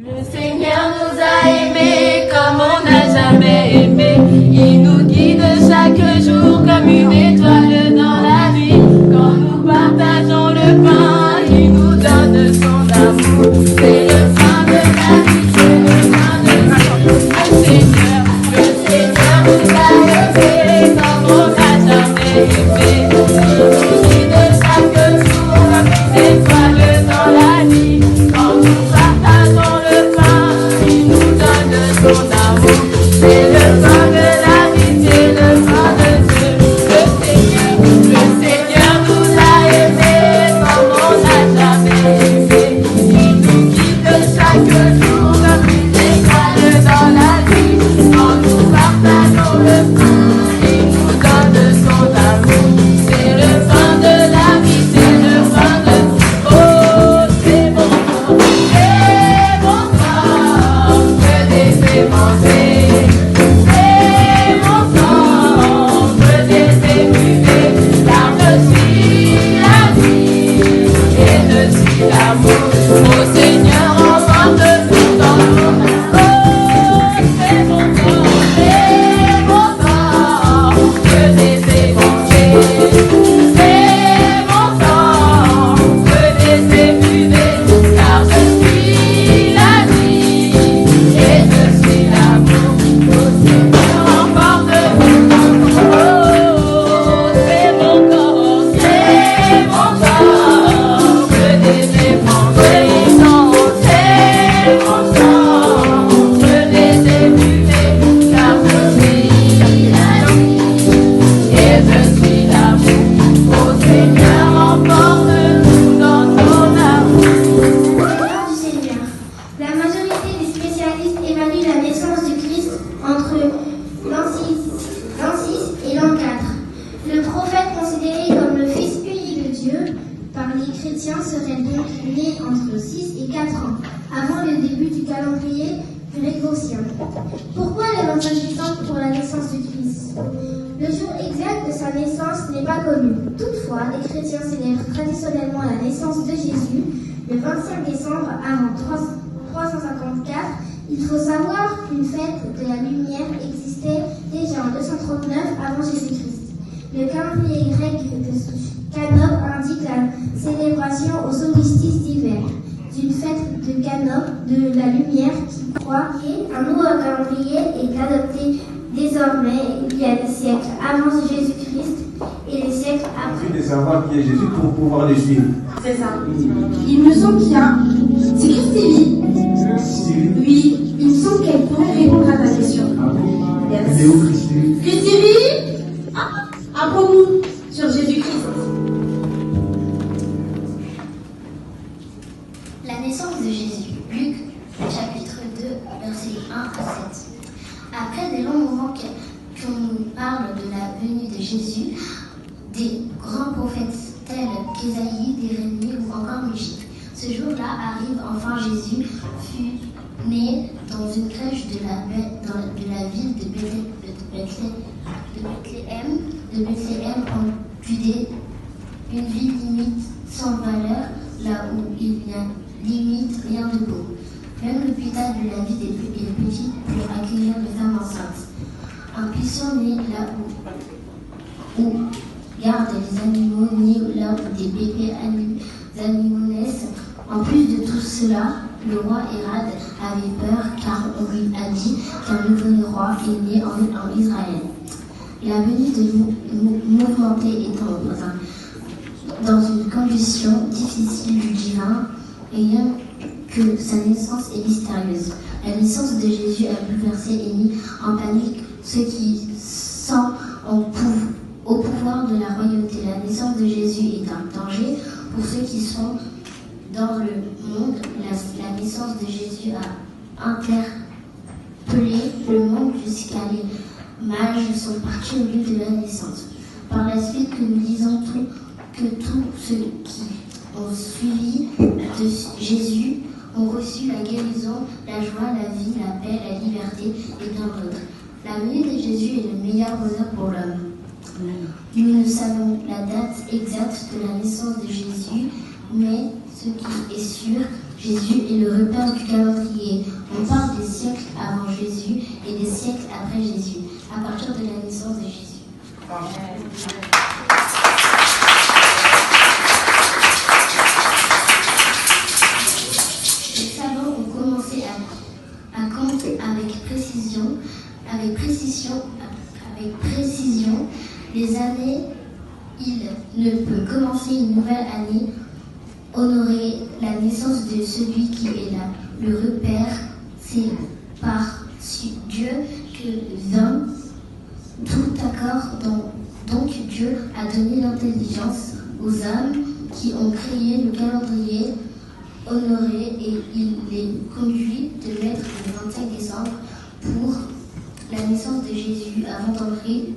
Le Seigneur nous a aimés comme on n'a jamais aimé. Il nous guide chaque jour comme une étoile dans la nuit. Quand nous partageons le pain, il nous donne son amour. C'est le pain de la vie, c'est le pain de la vie. Le Seigneur nous a aimés comme on n'a jamais aimé. Il nous guide chaque jour comme une étoile dans la nuit. Quand nous partageons le pain, il nous donne son amour. C'est le pain de la vie, c'est le pain de Dieu. Le Seigneur nous a aimés comme on n'a jamais aimé. Il nous guide chaque jour comme une étoile dans la nuit. Quand nous partageons le pain, il nous donne son amour. C'est le pain de la vie, c'est le pain de Dieu. Oh, c'est bon sang que des manger. C'est mon sang que des buvez. Car je suis la vie et je suis l'amour. Au Seigneur emporte tout dans mon âme. Oh, c'est mon sang que des manger. C'est mon sang que des buvez. Car je suis la vie et je suis l'amour. Au Seigneur emporte tout dans mon âme. Oh, c'est mon corps que des manger. Non, c'est mon sang que des buvez. Car je suis la vie et je suis l'amour. Au Seigneur emporte tout dans ton amour. Gloire du Seigneur. La majorité des spécialistes évaluent la naissance du Christ entre l'an 6 et l'an 4. Le prophète considéré comme le fils unique de Dieu par les chrétiens serait donc né entre 6 et 4 ans, avant le début du calendrier grégorien. Pourquoi les 25 décembre pour la naissance du Christ? Le jour exact de sa naissance n'est pas connu. Toutefois, les chrétiens célèbrent traditionnellement la naissance de Jésus le 25 décembre avant 354. Il faut savoir qu'une fête de la lumière existait déjà en 239 avant Jésus-Christ. Le calendrier grec de Canop indique la célébration au solstice d'hiver d'une fête de Canop de la lumière qui croit qu'un nouveau calendrier est adopté désormais il y a des siècles avant Jésus-Christ et des siècles après. Il faut savoir qui est Jésus pour pouvoir le suivre. C'est ça. Il me semble qu'il y a... C'est Christine. Oui, il me semble qu'elle pourrait répondre à ta question. Elle est où, Christine? Christine, apprends-nous sur Jésus-Christ. La naissance de Jésus. Luc, chapitre 2, versets 1 à 7. Après des longs moments qu'on nous parle de la venue de Jésus, des grands prophètes tels qu'Ésaïe, Jérémie ou encore Michée. Ce jour-là arrive enfin Jésus, fut né dans une crèche de la ville de Bethléem en Judée, une ville limite sans valeur, là où il n'y a limite rien de beau. Même l'hôpital de la ville est petit pour accueillir les femmes enceintes. Un puissant né là où gardent les animaux, ni là où des bébés animaux naissent. En plus de tout cela, le roi Hérode avait peur car on lui a dit qu'un nouveau roi est né en Israël. La venue de mouvementée étant dans une condition difficile du divin, ayant que sa naissance est mystérieuse. La naissance de Jésus a bouleversé et mis en panique ceux qui sont au pouvoir de la royauté. La naissance de Jésus est un danger pour ceux qui sont dans le monde. La naissance de Jésus a interpellé le monde jusqu'à les mages sont partis au lieu de la naissance. Par la suite, que nous disons que tous ceux qui ont suivi de Jésus ont reçu la guérison, la joie, la vie, la paix, la liberté et bien d'autres. La venue de Jésus est le meilleur bonheur pour l'homme. Nous ne savons la date exacte de la naissance de Jésus, mais ce qui est sûr, Jésus est le repère du calendrier. On parle des siècles avant Jésus et des siècles après Jésus, à partir de la naissance de Jésus. Les savants ont commencé à compter avec précision les années. Il ne peut commencer une nouvelle année, honorer la naissance de celui qui est là. Le repère, c'est par Dieu que les hommes, tout accord, donc Dieu a donné l'intelligence aux hommes qui ont créé le calendrier honoré et il les conduit de mettre le 25 décembre pour la naissance de Jésus avant d'entrer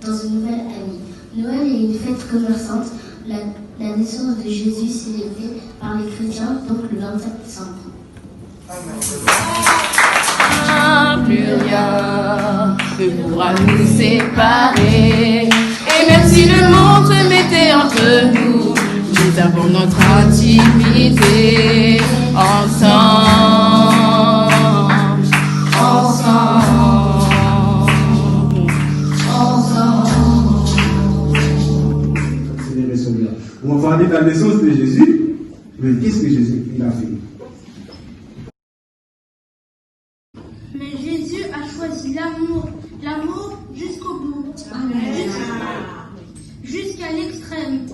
dans une nouvelle année. Noël est une fête commerçante, la naissance de Jésus célébrée par les chrétiens, donc le 25 décembre. Plus rien ne pourra nous séparer. Et même si le monde se mettait entre nous, nous avons notre intimité ensemble. On va parler de la naissance de Jésus, mais qu'est-ce que Jésus a fait? Mais Jésus a choisi l'amour jusqu'au bout, jusqu'à l'extrême,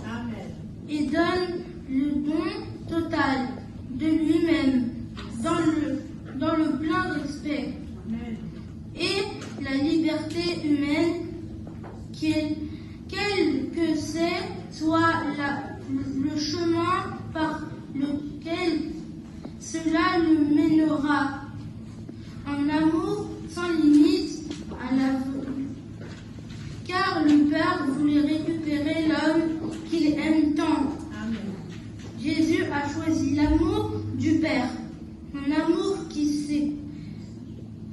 et donne le don total de lui-même dans le plein respect et la liberté humaine, quel que soit le chemin par lequel cela nous mènera. En amour sans limite à car le Père voulait récupérer l'homme qu'il aime tant. Jésus a choisi l'amour du Père, un amour qui s'est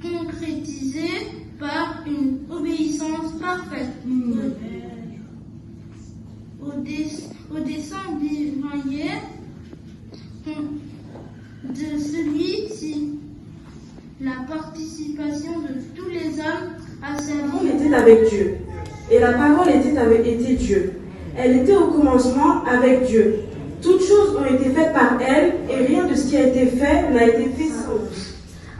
concrétisé par une obéissance parfaite au dessein divin de celui-ci. La participation de tous les hommes à sa vie. On était avec Dieu, et la parole était Dieu. Elle était au commencement avec Dieu. Toutes choses ont été faites par elle, et rien de ce qui a été fait n'a été fait sans elle.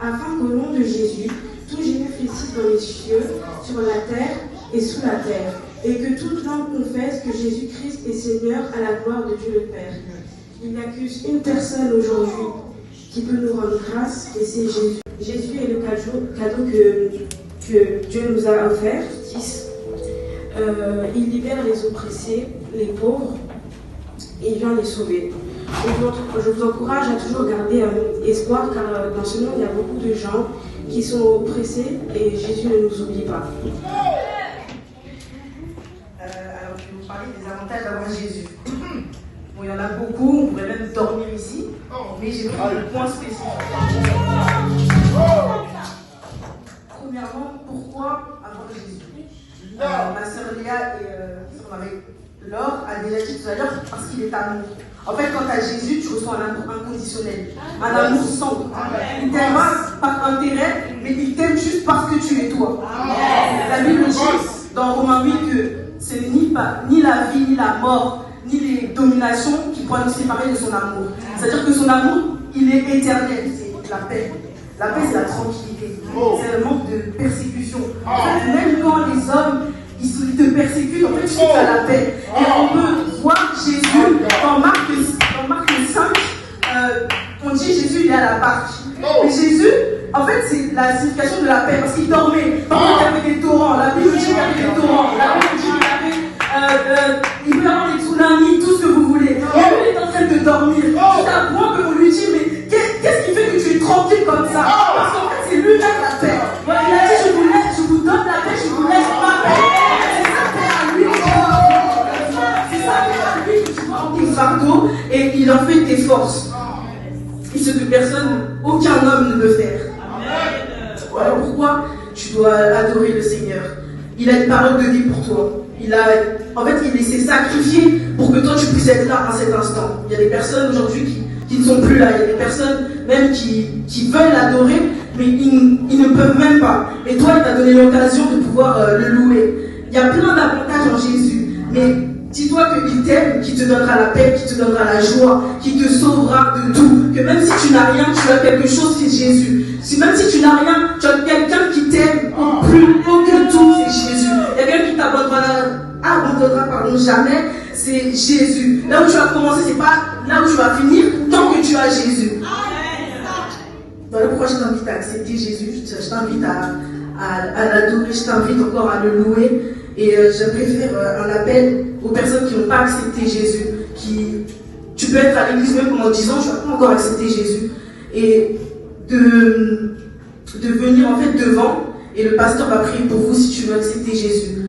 Afin qu'au nom de Jésus, tout genou fléchisse dans les cieux, sur la terre et sous la terre, et que toute langue confesse que Jésus-Christ est Seigneur à la gloire de Dieu le Père. Il n'y a qu'une personne aujourd'hui qui peut nous rendre grâce, et c'est Jésus. Jésus est le cadeau que Dieu nous a offert. Il libère les oppressés, les pauvres, et il vient les sauver. Je vous encourage à toujours garder espoir, car dans ce monde, il y a beaucoup de gens qui sont oppressés, et Jésus ne nous oublie pas. Alors, je vais vous parler des avantages d'avoir Jésus. Bon, il y en a beaucoup, on pourrait même dormir ici, mais j'ai pris le point spécifique. Premièrement, pourquoi avoir Jésus? Ma sœur Léa et Laure a déjà dit tout à l'heure, parce qu'il est amour. En fait, quand tu as Jésus, tu reçois un amour inconditionnel, un amour sans. Il t'aime pas par intérêt, mais il t'aime juste parce que tu es toi. La Bible dit dans Romains 8 que ce n'est ni la vie, ni la mort, ni les dominations qui pourraient nous séparer de son amour. C'est-à-dire que son amour, il est éternel, c'est la paix. La paix, c'est la tranquillité. C'est le manque de persécution. En fait, même quand les hommes ils te persécutent, en fait, tu as la paix. Et on peut voir Jésus dans Marc 5, on dit Jésus, il est à la Pâque. Mais Jésus, en fait, c'est la signification de la paix, parce qu'il dormait. Par contre, il y avait des torrents. La Bible dit qu'il y avait des torrents. La Bible dit qu'il y avait il peut y avoir des tsunamis, tout ce que vous voulez. Et lui, il est en train de dormir. Jusqu'à un point qu'on lui dit, mais qu'est-ce qui fait que tu es tranquille comme ça? Parce qu'en fait, c'est lui-même la paix. Il a dit, je vous donne la paix, je vous laisse ma paix. C'est sa paix à lui. C'est sa paix à lui que tu prends tes fardeaux et il en fait tes forces. Et ce que aucun homme ne peut faire. Alors pourquoi tu dois adorer le Seigneur? Il a une parole de vie pour toi. En fait, il s'est sacrifié pour que toi tu puisses être là à cet instant. Il y a des personnes aujourd'hui qui ne sont plus là. Il y a des personnes même qui veulent l'adorer, mais ils ne peuvent même pas. Et toi, il t'a donné l'occasion de pouvoir le louer. Il y a plein d'avantages en Jésus, mais dis-toi qu'il t'aime, qu'il te donnera la paix, qu'il te donnera la joie, qu'il te sauvera de tout. Que même si tu n'as rien, tu as quelque chose, c'est Jésus. Même si tu n'as rien, tu as quelqu'un qui t'aime plus haut que tout, c'est Jésus. Il y a quelqu'un qui t'abandonnera jamais, c'est Jésus. Là où tu vas commencer, c'est pas là où tu vas finir, tant que tu as Jésus. Voilà pourquoi je t'invite à accepter Jésus, je t'invite à l'adorer, je t'invite encore à le louer. Et j'aimerais faire un appel aux personnes qui n'ont pas accepté Jésus. Tu peux être à l'église même pendant 10 ans, tu n'as pas encore accepté Jésus. Et de venir en fait devant, et le pasteur va prier pour vous si tu veux accepter Jésus.